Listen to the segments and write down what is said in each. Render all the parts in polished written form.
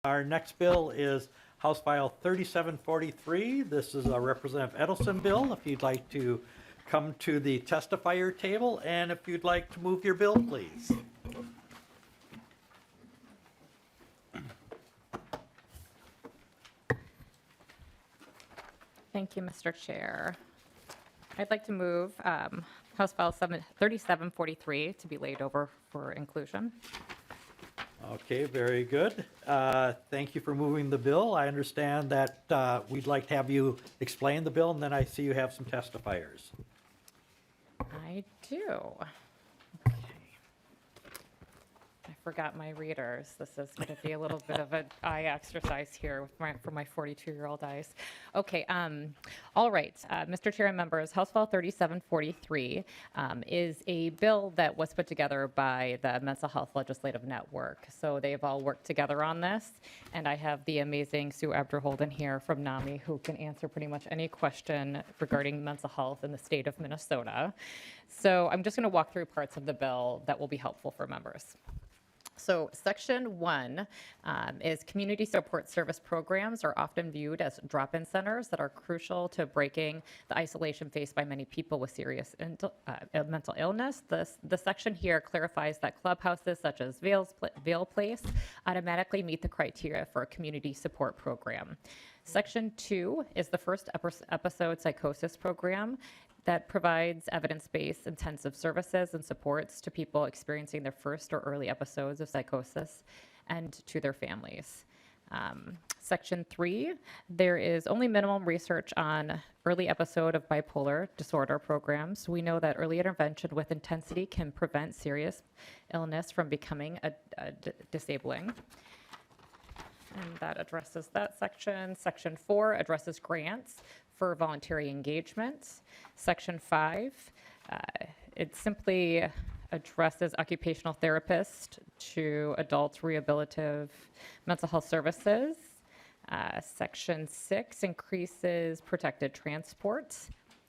Our next bill is House File 3743. This is a Representative Edelson bill. If you'd like to come to the testifier table, and if you'd like to move your bill, please. Thank you, Mr. Chair. I'd like to move House File 3743 to be laid over for inclusion. Okay, very good. Thank you for moving the bill. I understand that we'd like to have you explain the bill, and then I see you have some testifiers. I do. Okay. I forgot my readers. This is going to be a little bit of an eye exercise here with for my 42-year-old eyes. Okay. All right. Mr. Chair and members, House File 3743 is a bill that was put together by the Mental Health Legislative Network. So they've all worked together on this. And I have the amazing Sue Abderholden here from NAMI who can answer pretty much any question regarding mental health in the state of Minnesota. So I'm just going to walk through parts of the bill that will be helpful for members. So Section 1 is community support service programs are often viewed as drop-in centers that are crucial to breaking the isolation faced by many people with serious mental illness. The section here clarifies that clubhouses such as Vail Place automatically meet the criteria for a community support program. Section 2 is the first episode psychosis program that provides evidence-based intensive services and supports to people experiencing their first or early episodes of psychosis and to their families. Section 3, there is only minimum research on early episode of bipolar disorder programs. We know that early intervention with intensity can prevent serious illness from becoming disabling. And that addresses that section. Section 4 addresses grants for voluntary engagement. Section 5, it simply addresses occupational therapists to adult rehabilitative mental health services. Section 6 increases protected transport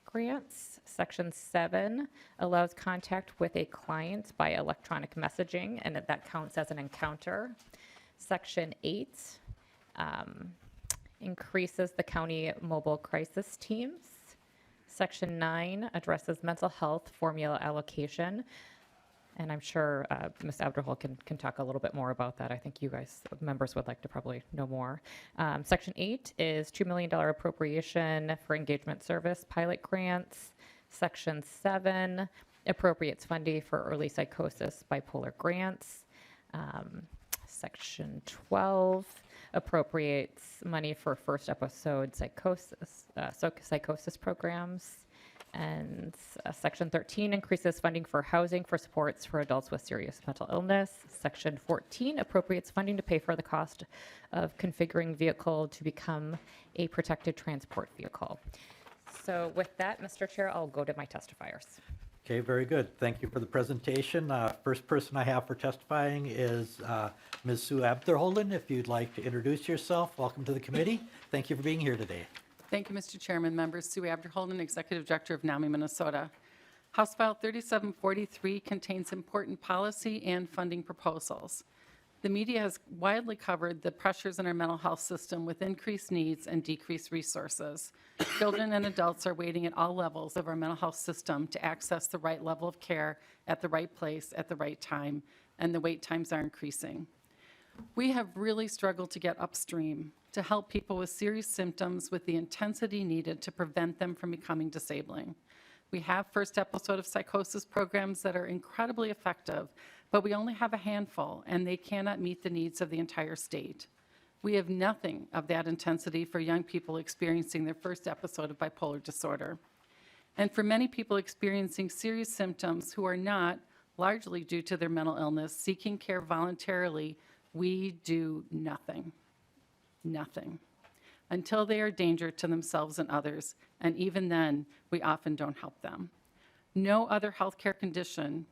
grants. Section 7 allows contact with a client by electronic messaging, and that counts as an encounter. Section 8 increases the county mobile crisis teams. Section 9 addresses mental health formula allocation. And I'm sure Ms. Abderhol can talk a little bit more about that. I think you guys, members, would like to probably know more. Section 8 is $2 million appropriation for engagement service pilot grants. Section 7 appropriates funding for early psychosis bipolar grants. Section 12 appropriates money for first episode psychosis programs. And Section 13 increases funding for housing for supports for adults with serious mental illness. Section 14 appropriates funding to pay for the cost of configuring vehicle to become a protected transport vehicle. So with that, Mr. Chair, I'll go to my testifiers. Okay, very good. Thank you for the presentation. First person I have for testifying is Ms. Sue Abderholden. If you'd like to introduce yourself, welcome to the committee. Thank you for being here today. Thank you, Mr. Chairman. Members, Sue Abderholden, Executive Director of NAMI, Minnesota. House File 3743 contains important policy and funding proposals. The media has widely covered the pressures in our mental health system with increased needs and decreased resources. Children and adults are waiting at all levels of our mental health system to access the right level of care at the right place at the right time, and the wait times are increasing. We have really struggled to get upstream to help people with serious symptoms with the intensity needed to prevent them from becoming disabling. We have first episode of psychosis programs that are incredibly effective, but we only have a handful, and they cannot meet the needs of the entire state. We have nothing of that intensity for young people experiencing their first episode of bipolar disorder. And for many people experiencing serious symptoms who are not, largely due to their mental illness, seeking care voluntarily, we do nothing. Nothing. Until they are a danger to themselves and others, and even then, we often don't help them. For no other healthcare condition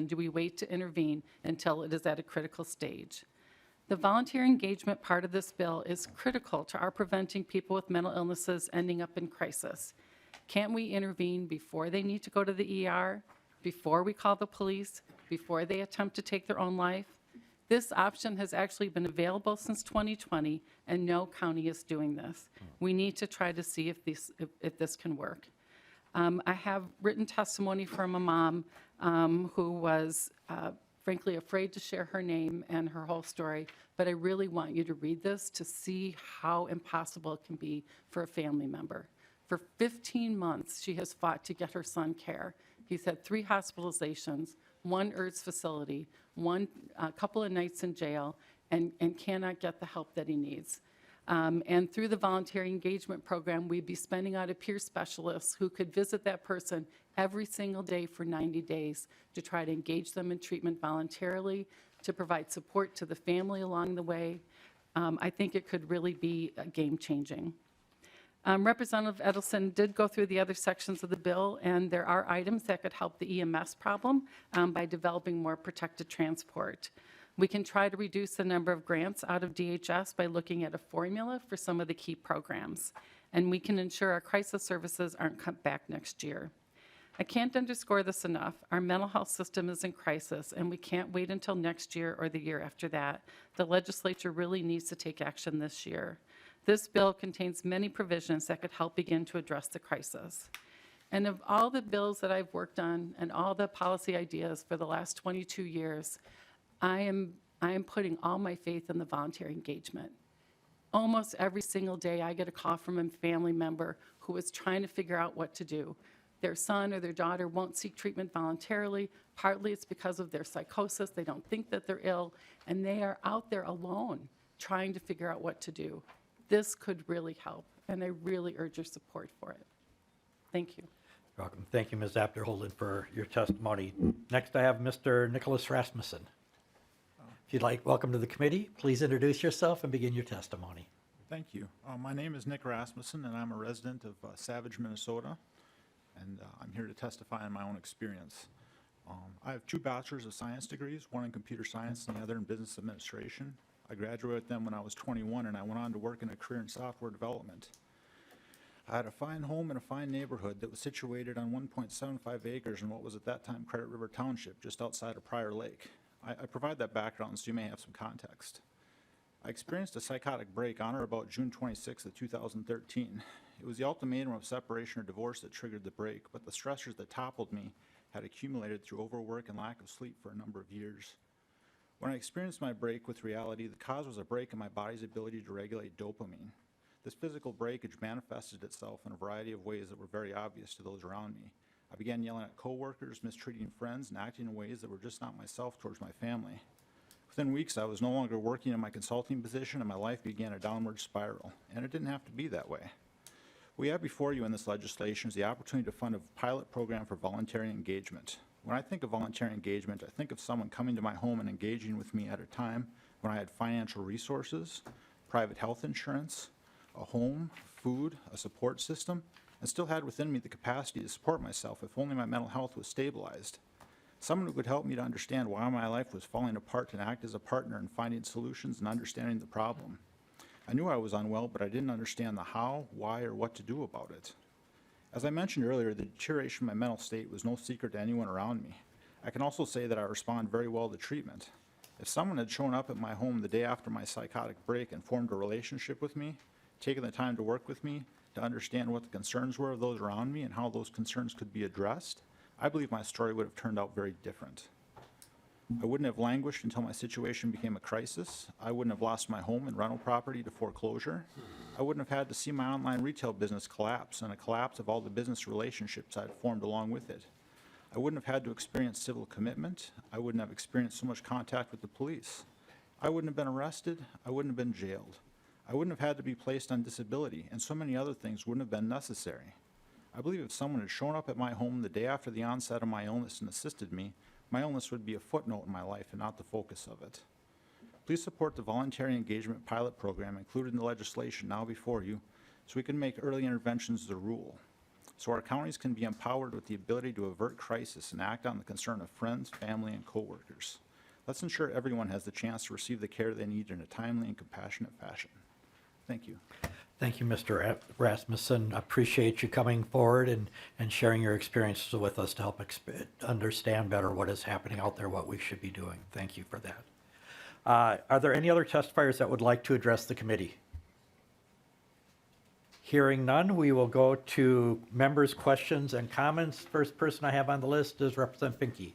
do we wait to intervene until it is at a critical stage. The voluntary engagement part of this bill is critical to our preventing people with mental illnesses ending up in crisis. Can't we intervene before they need to go to the ER, before we call the police, before they attempt to take their own life? This option has actually been available since 2020, and no county is doing this. We need to try to see if this can work. I have written testimony from a mom who was frankly afraid to share her name and her whole story, but I really want you to read this to see how impossible it can be for a family member. For 15 months, she has fought to get her son care. He's had 3 hospitalizations, 1 IRDS facility, a couple of nights in jail, and cannot get the help that he needs. And through the voluntary engagement program, we'd be spending out a peer specialist who could visit that person every single day for 90 days to try to engage them in treatment voluntarily, to provide support to the family along the way. I think it could really be game-changing. Representative Edelson did go through the other sections of the bill, and there are items that could help the EMS problem by developing more protected transport. We can try to reduce the number of grants out of DHS by looking at a formula for some of the key programs, and we can ensure our crisis services aren't cut back next year. I can't underscore this enough. Our mental health system is in crisis, and we can't wait until next year or the year after that. The legislature really needs to take action this year. This bill contains many provisions that could help begin to address the crisis. And of all the bills that I've worked on and all the policy ideas for the last 22 years, I am putting all my faith in the voluntary engagement. Almost every single day, I get a call from a family member who is trying to figure out what to do. Their son or their daughter won't seek treatment voluntarily. Partly it's because of their psychosis. They don't think that they're ill, and they are out there alone trying to figure out what to do. This could really help, and I really urge your support for it. Thank you. You're welcome. Thank you, Ms. Abderholden, for your testimony. Next, I have Mr. Nicholas Rasmussen. If you'd like, welcome to the committee. Please introduce yourself and begin your testimony. Thank you. My name is Nick Rasmussen, and I'm a resident of Savage, Minnesota, and I'm here to testify on my own experience. I have 2 bachelor's of science degrees, one in computer science and the other in business administration. I graduated with them when I was 21, and I went on to work in a career in software development. I had a fine home in a fine neighborhood that was situated on 1.75 acres in what was at that time Credit River Township, just outside of Prior Lake. I provide that background so you may have some context. I experienced a psychotic break on or about June 26th of 2013. It was the ultimatum of separation or divorce that triggered the break, but the stressors that toppled me had accumulated through overwork and lack of sleep for a number of years. When I experienced my break with reality, the cause was a break in my body's ability to regulate dopamine. This physical breakage manifested itself in a variety of ways that were very obvious to those around me. I began yelling at coworkers, mistreating friends, and acting in ways that were just not myself towards my family. Within weeks, I was no longer working in my consulting position, and my life began a downward spiral, and it didn't have to be that way. What we have before you in this legislation is the opportunity to fund a pilot program for voluntary engagement. When I think of voluntary engagement, I think of someone coming to my home and engaging with me at a time when I had financial resources, private health insurance, a home, food, a support system, and still had within me the capacity to support myself if only my mental health was stabilized. Someone who could help me to understand why my life was falling apart and act as a partner in finding solutions and understanding the problem. I knew I was unwell, but I didn't understand the how, why, or what to do about it. As I mentioned earlier, the deterioration of my mental state was no secret to anyone around me. I can also say that I respond very well to treatment. If someone had shown up at my home the day after my psychotic break and formed a relationship with me, taken the time to work with me, to understand what the concerns were of those around me and how those concerns could be addressed, I believe my story would have turned out very different. I wouldn't have languished until my situation became a crisis. I wouldn't have lost my home and rental property to foreclosure. I wouldn't have had to see my online retail business collapse and a collapse of all the business relationships I had formed along with it. I wouldn't have had to experience civil commitment. I wouldn't have experienced so much contact with the police. I wouldn't have been arrested. I wouldn't have been jailed. I wouldn't have had to be placed on disability, and so many other things wouldn't have been necessary. I believe if someone had shown up at my home the day after the onset of my illness and assisted me, my illness would be a footnote in my life and not the focus of it. Please support the voluntary engagement pilot program included in the legislation now before you so we can make early interventions the rule, so our counties can be empowered with the ability to avert crisis and act on the concern of friends, family, and coworkers. Let's ensure everyone has the chance to receive the care they need in a timely and compassionate fashion. Thank you. Thank you, Mr. Rasmussen. Appreciate you coming forward and sharing your experiences with us to help understand better what is happening out there, what we should be doing. Thank you for that. Are there any other testifiers that would like to address the committee? Hearing none, we will go to members' questions and comments. First person I have on the list is Representative Finke.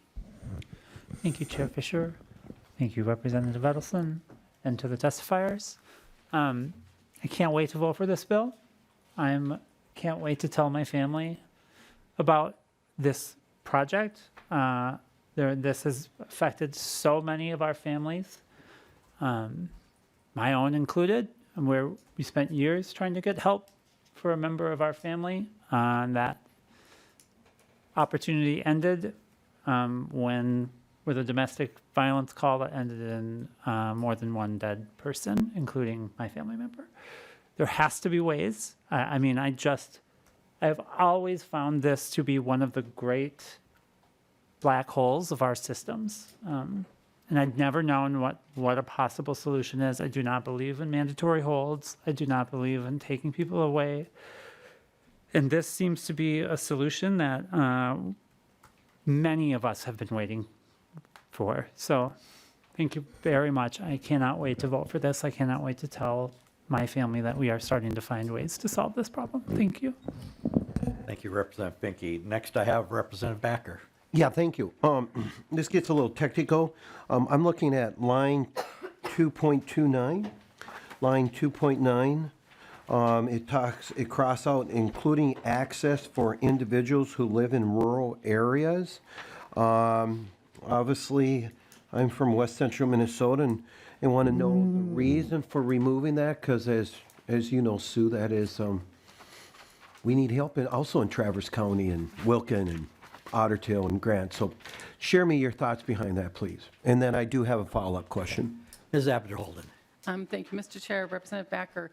Thank you, Chair Fisher. Thank you, Representative Edelson, and to the testifiers. I can't wait to vote for this bill. Can't wait to tell my family about this project. This has affected so many of our families, my own included, and where we spent years trying to get help for a member of our family. That opportunity ended with a domestic violence call that ended in more than one dead person, including my family member. There has to be ways. I've always found this to be one of the great black holes of our systems. And I'd never known what a possible solution is. I do not believe in mandatory holds. I do not believe in taking people away. And this seems to be a solution that many of us have been waiting for. So thank you very much. I cannot wait to vote for this. I cannot wait to tell my family that we are starting to find ways to solve this problem. Thank you. Thank you, Representative Finke. Next, I have Representative Backer. Yeah, thank you. This gets a little technical. I'm looking at line 2.29. Line 2.9. It cross out including access for individuals who live in rural areas. Obviously, I'm from West Central Minnesota and want to know the reason for removing that, because as you know, Sue, that is we need help also in Traverse County and Wilkin and Otter Tail and Grant. So share me your thoughts behind that, please. And then I do have a follow-up question. Ms. Abderholden. Thank you, Mr. Chair. Representative Backer.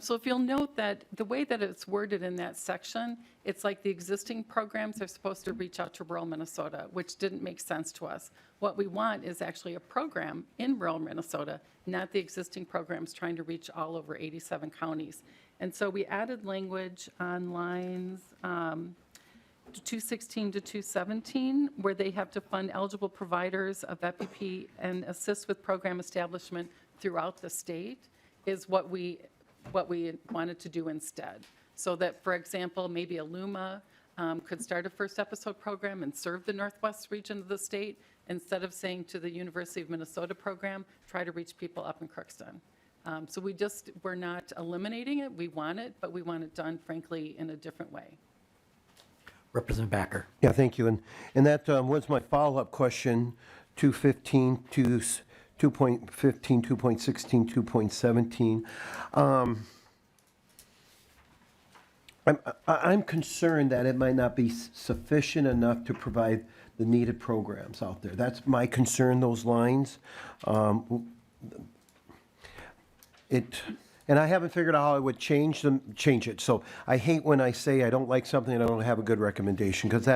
So if you'll note that the way that it's worded in that section, it's like the existing programs are supposed to reach out to rural Minnesota, which didn't make sense to us. What we want is actually a program in rural Minnesota, not the existing programs trying to reach all over 87 counties. And so we added language on lines 216 to 217, where they have to fund eligible providers of EPP and assist with program establishment throughout the state, is what we wanted to do instead. So that, for example, maybe Aluma could start a first episode program and serve the northwest region of the state, instead of saying to the University of Minnesota program, try to reach people up in Crookston. So we're not eliminating it. We want it, but we want it done, frankly, in a different way. Representative Backer. Yeah, thank you. And that was my follow-up question, 2.15, 2.16, 2.17. I'm concerned that it might not be sufficient enough to provide the needed programs out there. That's my concern, those lines. And I haven't figured out how I would change it. So I hate when I say I don't like something and I don't have a good recommendation, because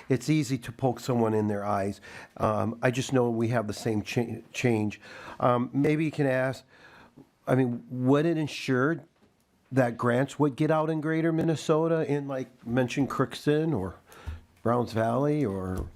it's easy to poke someone in their eyes. I just know we have the same change. Maybe you can ask, would it ensure that grants would get out in greater Minnesota in, like, mention Crookston or Browns Valley or,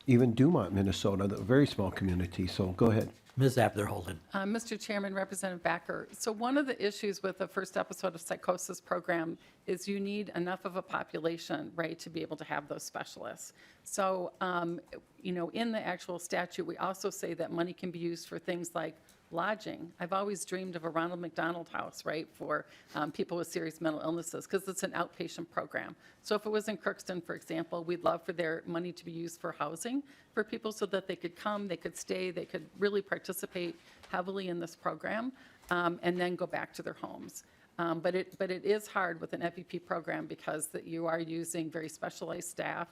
even Dumont, Minnesota, a very small community. So go ahead. Ms. Abderholden. Mr. Chairman, Representative Backer. So one of the issues with the first episode of psychosis program is you need enough of a population, right, to be able to have those specialists. So, in the actual statute, we also say that money can be used for things like lodging. I've always dreamed of a Ronald McDonald House, right, for people with serious mental illnesses, because it's an outpatient program. So if it was in Crookston, for example, we'd love for their money to be used for housing for people, so that they could come, they could stay, they could really participate heavily in this program, and then go back to their homes. But it is hard with an FEP program, because that you are using very specialized staff.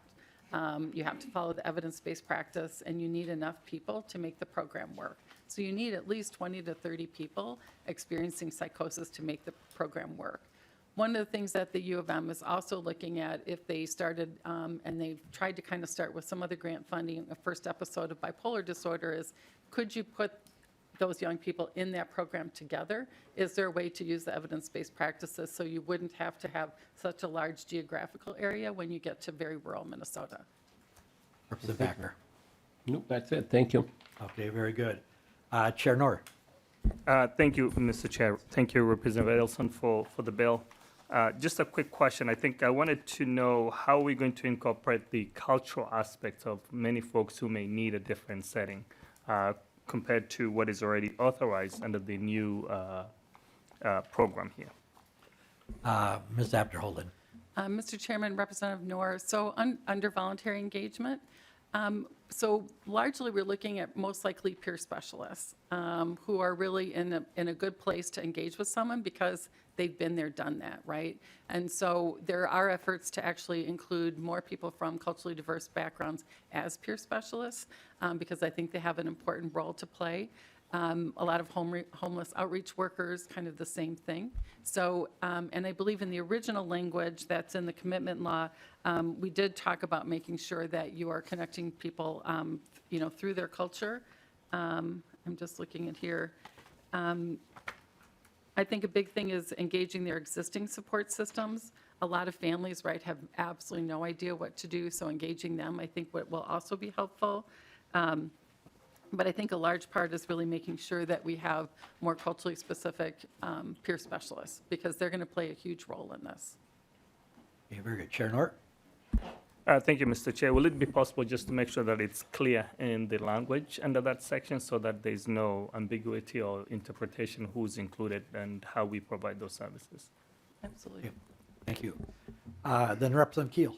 You have to follow the evidence-based practice, and you need enough people to make the program work. So you need at least 20 to 30 people experiencing psychosis to make the program work. One of the things that the U of M is also looking at, if they started, and they've tried to kind of start with some other grant funding, a first episode of bipolar disorder, is could you put those young people in that program together? Is there a way to use the evidence-based practices so you wouldn't have to have such a large geographical area when you get to very rural Minnesota? Representative Backer. Nope, that's it. Thank you. Okay, very good. Chair Nor. Thank you, Mr. Chair. Thank you, Representative Edelson, for the bill. Just a quick question. I wanted to know how we're going to incorporate the cultural aspects of many folks who may need a different setting compared to what is already authorized under the new program here. Ms. Abderholden. Mr. Chairman, Representative Noor, so under voluntary engagement, so largely we're looking at most likely peer specialists who are really in a good place to engage with someone because they've been there, done that, right? And so there are efforts to actually include more people from culturally diverse backgrounds as peer specialists because I think they have an important role to play. A lot of homeless outreach workers, kind of the same thing. So, and I believe in the original language that's in the commitment law, we did talk about making sure that you are connecting people, through their culture. I'm just looking at here. I think a big thing is engaging their existing support systems. A lot of families, right, have absolutely no idea what to do, so engaging them, I think, will also be helpful. But I think a large part is really making sure that we have more culturally specific peer specialists, because they're going to play a huge role in this. Okay, very good. Chair Nor. Thank you, Mr. Chair. Will it be possible just to make sure that it's clear in the language under that section so that there's no ambiguity or interpretation who's included and how we provide those services? Absolutely. Thank you. Then Representative Keel.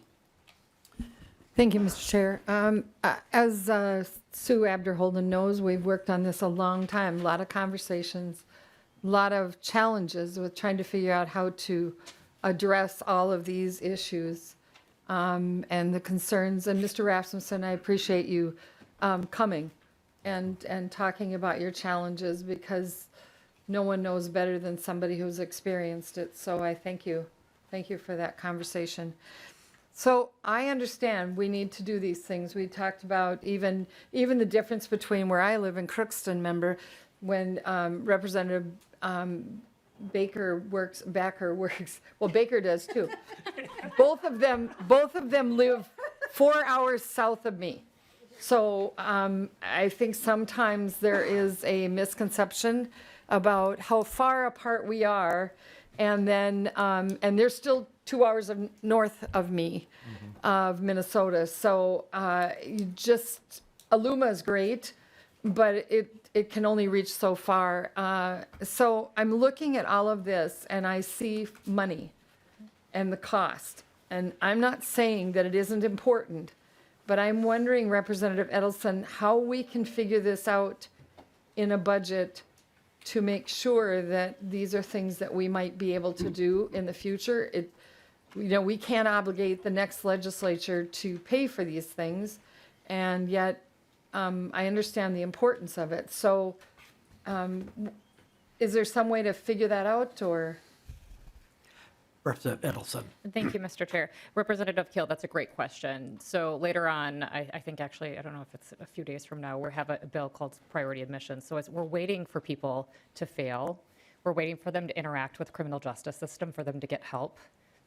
Thank you, Mr. Chair. As Sue Abderholden knows, we've worked on this a long time, a lot of conversations, a lot of challenges with trying to figure out how to address all of these issues and the concerns. And Mr. Rasmussen, I appreciate you coming and talking about your challenges because no one knows better than somebody who's experienced it. So I thank you. Thank you for that conversation. So I understand we need to do these things. We talked about even the difference between where I live in Crookston, member, when Representative Baker works, well, Baker does too. Both of them live 4 hours south of me. So I think sometimes there is a misconception about how far apart we are, and then and they're still 2 hours north of me, of Minnesota. So Aluma is great, but it can only reach so far. So I'm looking at all of this and I see money and the cost. And I'm not saying that it isn't important, but I'm wondering, Representative Edelson, how we can figure this out in a budget to make sure that these are things that we might be able to do in the future. We can't obligate the next legislature to pay for these things, and yet I understand the importance of it. So is there some way to figure that out, or? Representative Edelson. Thank you, Mr. Chair. Representative Keel, that's a great question. So later on, I think actually, I don't know if it's a few days from now, we have a bill called priority admissions. So we're waiting for people to fail. We're waiting for them to interact with the criminal justice system, for them to get help.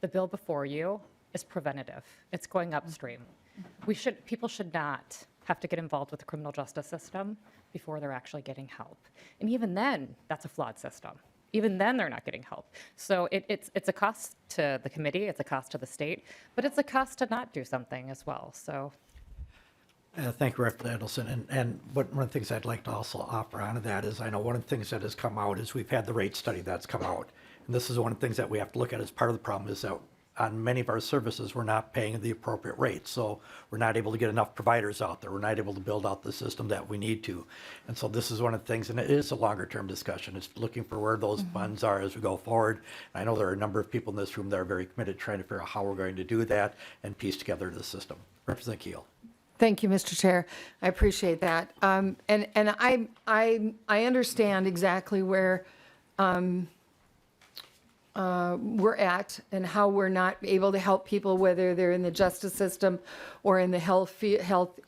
The bill before you is preventative. It's going upstream. People should not have to get involved with the criminal justice system before they're actually getting help. And even then, that's a flawed system. Even then, they're not getting help. So it's a cost to the committee, it's a cost to the state, but it's a cost to not do something as well. So, Thank you, Representative Edelson. And one of the things I'd like to also offer onto that is, I know one of the things that has come out is we've had the rate study that's come out. And this is one of the things that we have to look at as part of the problem, is that on many of our services, we're not paying the appropriate rate. So we're not able to get enough providers out there. We're not able to build out the system that we need to. And so this is one of the things, and it is a longer term discussion. It's looking for where those funds are as we go forward. And I know there are a number of people in this room that are very committed trying to figure out how we're going to do that and piece together the system. Representative Keel. Thank you, Mr. Chair. I appreciate that. And I understand exactly where we're at and how we're not able to help people, whether they're in the justice system or in the health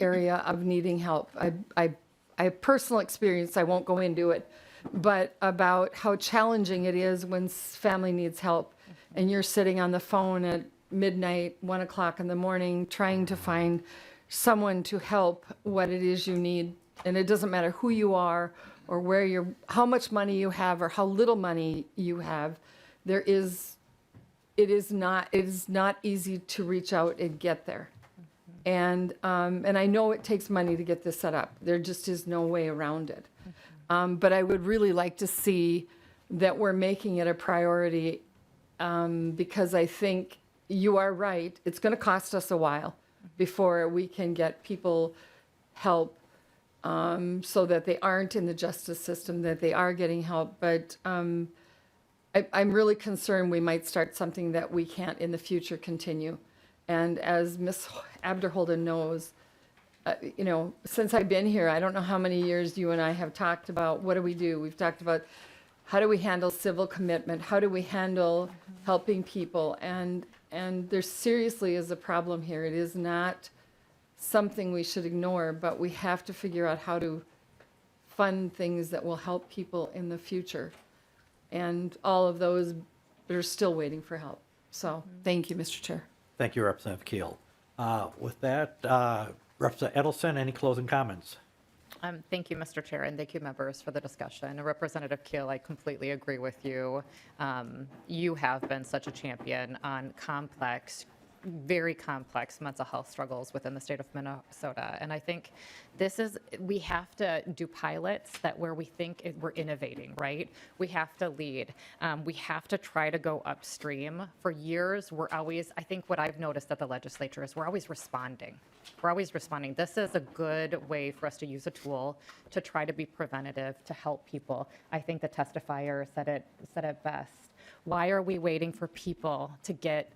area of needing help. I have personal experience, I won't go into it, but about how challenging it is when family needs help and you're sitting on the phone at midnight, 1 o'clock in the morning, trying to find someone to help what it is you need. And it doesn't matter who you are or how much money you have or how little money you have, it is not easy to reach out and get there. And I know it takes money to get this set up. There just is no way around it. But I would really like to see that we're making it a priority, because I think you are right. It's going to cost us a while before we can get people help, so that they aren't in the justice system, that they are getting help. But I'm really concerned we might start something that we can't in the future continue. And as Ms. Abderholden knows, since I've been here, I don't know how many years you and I have talked about what do we do. We've talked about how do we handle civil commitment? How do we handle helping people? And there seriously is a problem here. It is not something we should ignore, but we have to figure out how to fund things that will help people in the future. And all of those are still waiting for help. So thank you, Mr. Chair. Thank you, Representative Keel. With that, Representative Edelson, any closing comments? Thank you, Mr. Chair, and thank you, members, for the discussion. Representative Keel, I completely agree with you. You have been such a champion on very complex mental health struggles within the state of Minnesota. And I think we have to do pilots where we think we're innovating, right? We have to lead. We have to try to go upstream. For years, I think what I've noticed at the legislature is we're always responding. We're always responding. This is a good way for us to use a tool to try to be preventative, to help people. I think the testifier said it best. Why are we waiting for people to get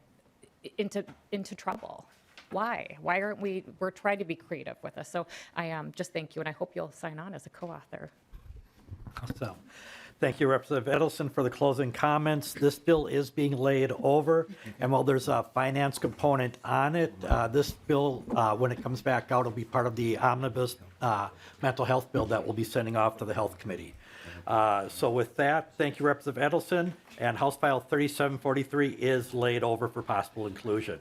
into trouble? Why aren't we're trying to be creative with this. So I just thank you, and I hope you'll sign on as a co-author. So, thank you, Representative Edelson, for the closing comments. This bill is being laid over, and while there's a finance component on it, this bill, when it comes back out, will be part of the omnibus mental health bill that we'll be sending off to the Health Committee. So with that, thank you, Representative Edelson, and House File 3743 is laid over for possible inclusion.